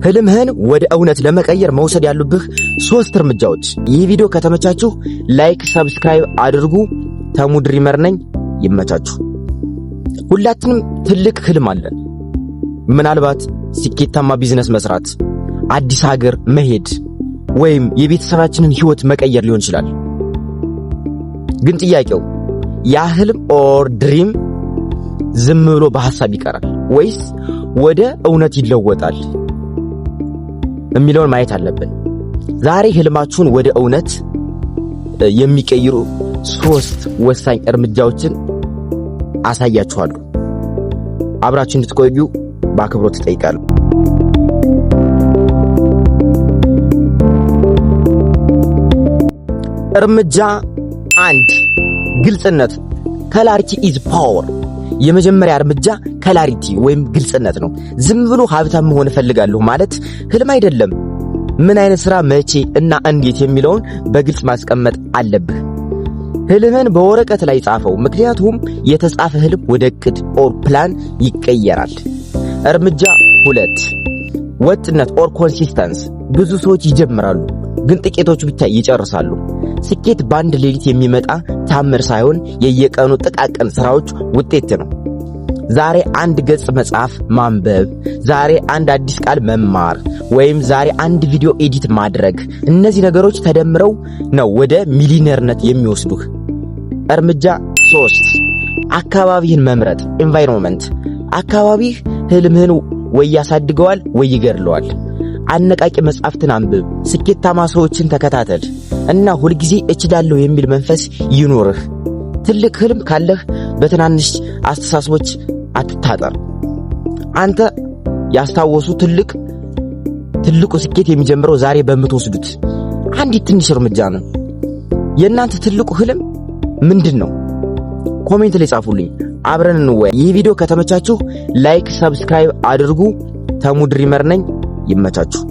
ህልምህን ወደ እውነት ለመቀየር መውሰድ ያሉብህ 3 እርምጃዎች። ይህ ቪዲዮ ከተመቻችሁ ላይክ፣ ሰብስክራይብ አድርጉ። ተሙ ድሪመር ነኝ። ይመቻችሁ። ሁላችንም ትልቅ ህልም አለን። ምናልባት ስኬታማ ቢዝነስ መስራት፣ አዲስ ሀገር መሄድ ወይም የቤተሰባችንን ህይወት መቀየር ሊሆን ይችላል። ግን ጥያቄው ያ ህልም ኦር ድሪም ዝም ብሎ በሐሳብ ይቀራል ወይስ ወደ እውነት ይለወጣል የሚለውን ማየት አለብን። ዛሬ ህልማችሁን ወደ እውነት የሚቀይሩ 3 ወሳኝ እርምጃዎችን አሳያችኋለሁ። አብራችሁ እንድትቆዩ በአክብሮት እጠይቃለሁ። እርምጃ 1 ግልጽነት። ክላሪቲ ኢዝ ፓወር። የመጀመሪያ እርምጃ ክላሪቲ ወይም ግልጽነት ነው። ዝም ብሎ ሀብታም መሆን እፈልጋለሁ ማለት ህልም አይደለም። ምን አይነት ስራ፣ መቼ እና እንዴት የሚለውን በግልጽ ማስቀመጥ አለብህ። ህልምን በወረቀት ላይ ጻፈው፣ ምክንያቱም የተጻፈ ህልም ወደ እቅድ ኦር ፕላን ይቀየራል። እርምጃ 2 ወጥነት ኦር ኮንሲስተንስ። ብዙ ሰዎች ይጀምራሉ ግን ጥቂቶቹ ብቻ ይጨርሳሉ። ስኬት በአንድ ሌሊት የሚመጣ ታምር ሳይሆን የየቀኑ ጥቃቅን ስራዎች ውጤት ነው። ዛሬ 1 ገጽ መጽሐፍ ማንበብ፣ ዛሬ 1 አዲስ ቃል መማር ወይም ዛሬ 1 ቪዲዮ ኤዲት ማድረግ፣ እነዚህ ነገሮች ተደምረው ነው ወደ ሚሊነርነት የሚወስዱህ። እርምጃ 3 አካባቢህን መምረጥ ኤንቫይሮንመንት። አካባቢህ ህልምህን ወይ ያሳድገዋል ወይ ይገድለዋል። አነቃቂ መጽሐፍትን አንብብ፣ ስኬታማ ሰዎችን ተከታተል እና ሁልጊዜ እችላለሁ የሚል መንፈስ ይኖርህ። ትልቅ ህልም ካለህ በትናንሽ አስተሳሰቦች አትታጠር። አንተ ያስታወሱ ትልቁ ስኬት የሚጀምረው ዛሬ በምትወስዱት አንዲት ትንሽ እርምጃ ነው። የእናንተ ትልቁ ህልም ምንድነው? ኮሜንት ላይ ጻፉልኝ፣ አብረን እንወያይ። ይህ ቪዲዮ ከተመቻችሁ ላይክ፣ ሰብስክራይብ አድርጉ። ተሙ ድሪመር ነኝ። ይመቻችሁ።